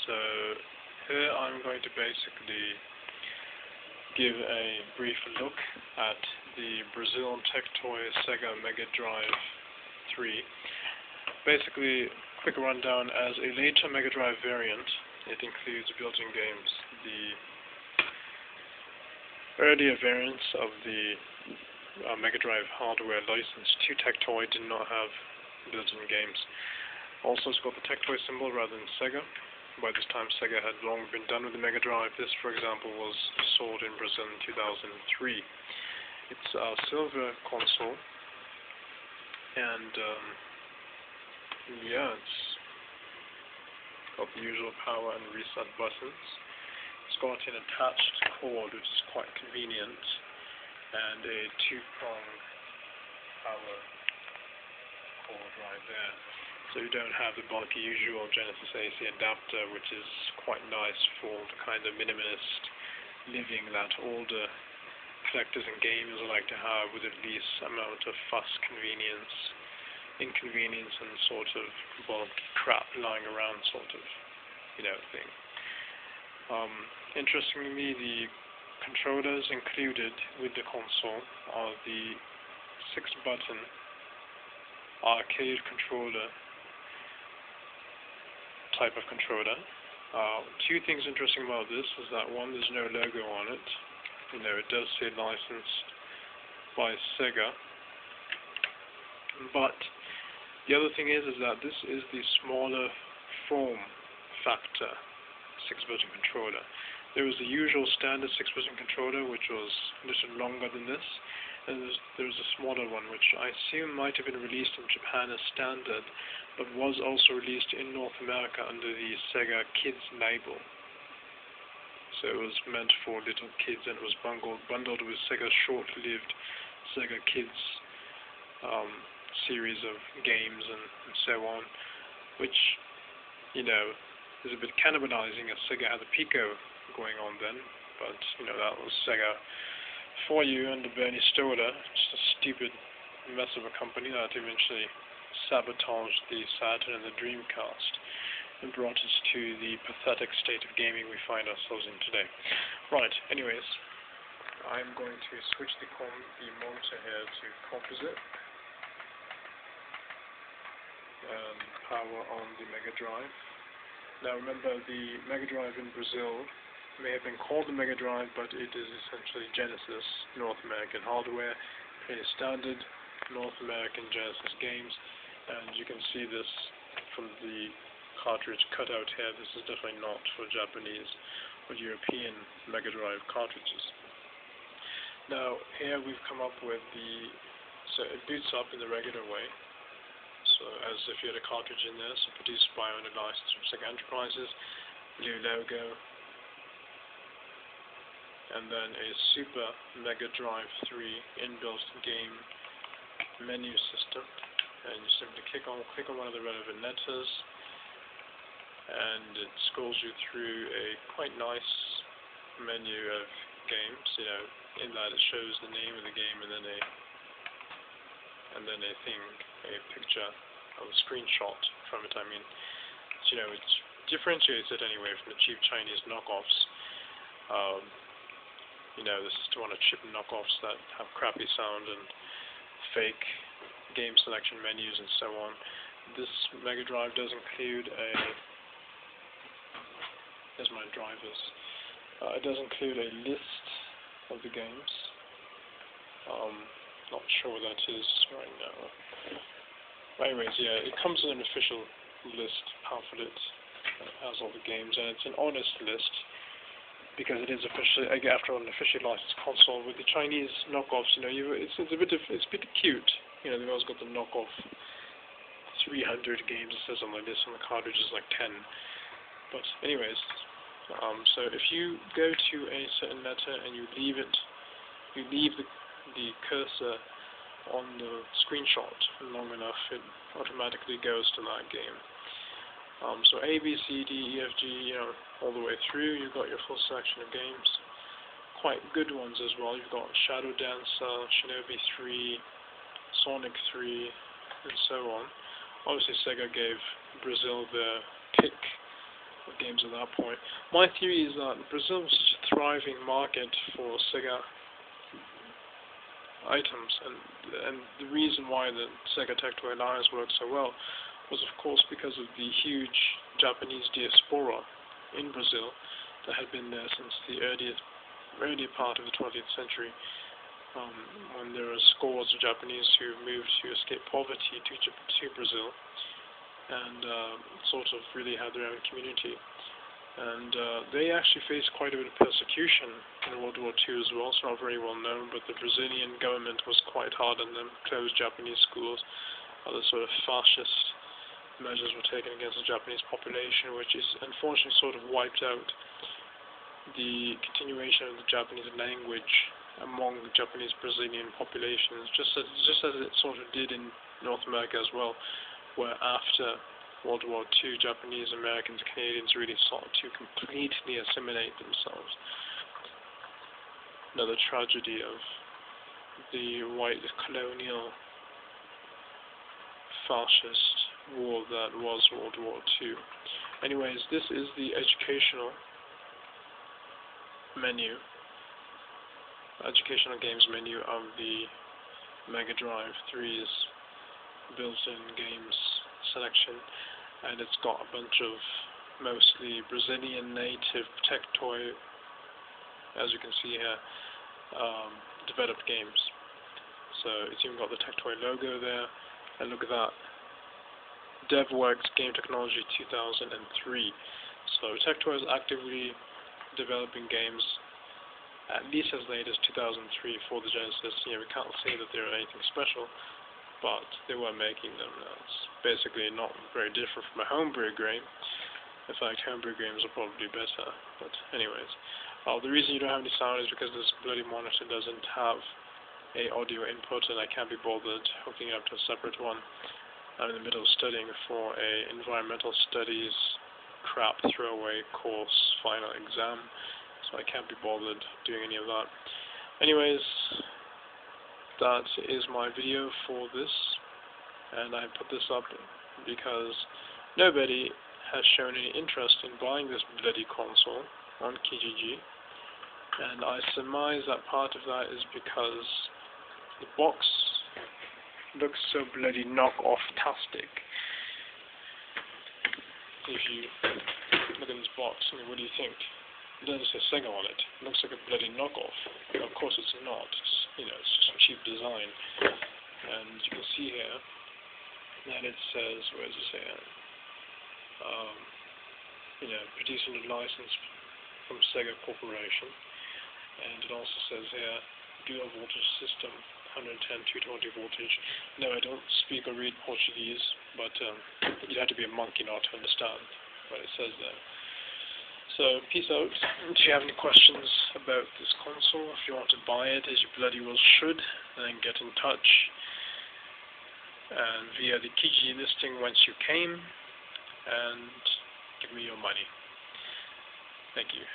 So here I'm going to basically give a brief look at the Brazil TecToy SEGA Megadrive 3. Basically, quick rundown: as a later Megadrive variant, it includes built-in games. The earlier variants of the Megadrive hardware licensed to TecToy did not have built-in games. Also, it's got the TecToy symbol rather than SEGA. By this time, SEGA had long been done with the Megadrive. This, for example, was sold in Brazil in 2003. It's a silver console, and yeah, it's got the usual power and reset buttons. It's got an attached cord, which is quite convenient, and a two-prong power cord right there. So you don't have the bulky usual Genesis AC adapter, which is quite nice for the kind of minimalist living that older collectors and gamers like to have, with at least amount of fuss, inconvenience, and sort of bulky crap lying around sort of, thing. Interestingly, the controllers included with the console are the 6-button arcade controller type of controller. Two things interesting about this is that, one, there's no logo on it. It does say licensed by SEGA, but the other thing is that this is the smaller form factor 6-button controller. There was the usual standard 6-button controller, which was a little longer than this, and there was a smaller one, which I assume might have been released in Japan as standard, but was also released in North America under the SEGA Kids label. So it was meant for little kids, and it was bundled with SEGA's short-lived SEGA Kids series of games and so on, which, is a bit cannibalizing, as SEGA had the Pico going on then, but, that was SEGA for you under Bernie Stoller, just a stupid mess of a company that eventually sabotaged the Saturn and the Dreamcast and brought us to the pathetic state of gaming we find ourselves in today. Right, anyways, I'm going to switch the monitor here to composite and power on the Megadrive. Now remember, the Megadrive in Brazil may have been called the Megadrive, but it is essentially Genesis North American hardware, a standard North American Genesis games, and you can see this from the cartridge cutout here. This is definitely not for Japanese or European Megadrive cartridges. Now here we've come up with so it boots up in the regular way, so as if you had a cartridge in there, so produced by under license from SEGA Enterprises, blue logo, and then a Super Megadrive 3 inbuilt game menu system, and you simply click on one of the relevant letters, and it scrolls you through a quite nice menu of games. In that it shows the name of the game, and then a picture of a screenshot from it. It differentiates it anyway from the cheap Chinese knockoffs. This is one of chip knockoffs that have crappy sound and fake game selection menus and so on. This Megadrive does include there's my drivers. It does include a list of the games. Not sure what that is right now. Anyways, yeah, it comes with an official list pamphlet that has all the games, and it's an honest list, because it is officially, after all, an officially licensed console. With the Chinese knockoffs, it's a bit cute. They've always got the knockoff 300 games. It says on the list, on the cartridge is like 10. But anyways, so if you go to a certain letter and you leave the cursor on the screenshot long enough, it automatically goes to that game. So A, B, C, D, E, F, G, all the way through, you've got your full selection of games. Quite good ones as well. You've got Shadow Dancer, Shinobi 3, Sonic 3, and so on. Obviously, SEGA gave Brazil their pick games at that point. My theory is that Brazil was such a thriving market for SEGA items, and the reason why the SEGA TecToy Alliance worked so well was of course because of the huge Japanese diaspora in Brazil that had been there since the earlier part of the 20th century, when there were scores of Japanese who moved to escape poverty to Brazil and sort of really had their own community. And they actually faced quite a bit of persecution in World War II as well. It's not very well known, but the Brazilian government was quite hard on them, closed Japanese schools. Other sort of fascist measures were taken against the Japanese population, which is unfortunately sort of wiped out the continuation of the Japanese language among the Japanese Brazilian populations, just as it sort of did in North America as well, where after World War II, Japanese Americans, Canadians really sought to completely assimilate themselves. Another tragedy of the white colonial fascist war that was World War II. Anyways, this is the educational games menu of the Megadrive 3's built-in games selection, and it's got a bunch of mostly Brazilian native TecToy, as you can see here, developed games. So it's even got the TecToy logo there, and look at that, DevWorks Game Technology 2003. So TecToy is actively developing games at least as late as 2003 for the Genesis. We can't say that they're anything special, but they were making them. It's basically not very different from a homebrew game. In fact, homebrew games are probably better. But anyways, the reason you don't have any sound is because this bloody monitor doesn't have a audio input, and I can't be bothered hooking it up to a separate one. I'm in the middle of studying for a environmental studies crap throwaway course final exam, so I can't be bothered doing any of that. Anyways, that is my video for this, and I put this up because nobody has shown any interest in buying this bloody console on Kijiji, and I surmise that part of that is because the box looks so bloody knock-off-tastic. If you look at this box, what do you think? It doesn't say SEGA on it. It looks like a bloody knockoff. Of course it's not. It's just cheap design. And you can see here that it says, where does it say it? Produced under license from SEGA Corporation. And it also says here, dual voltage system, 110, 220 voltage. No, I don't speak or read Portuguese, but you'd have to be a monkey not to understand what it says there. So, peace out. If you have any questions about this console, if you want to buy it, as you bloody well should, then get in touch and via the Kijiji listing whence you came, and give me your money. Thank you.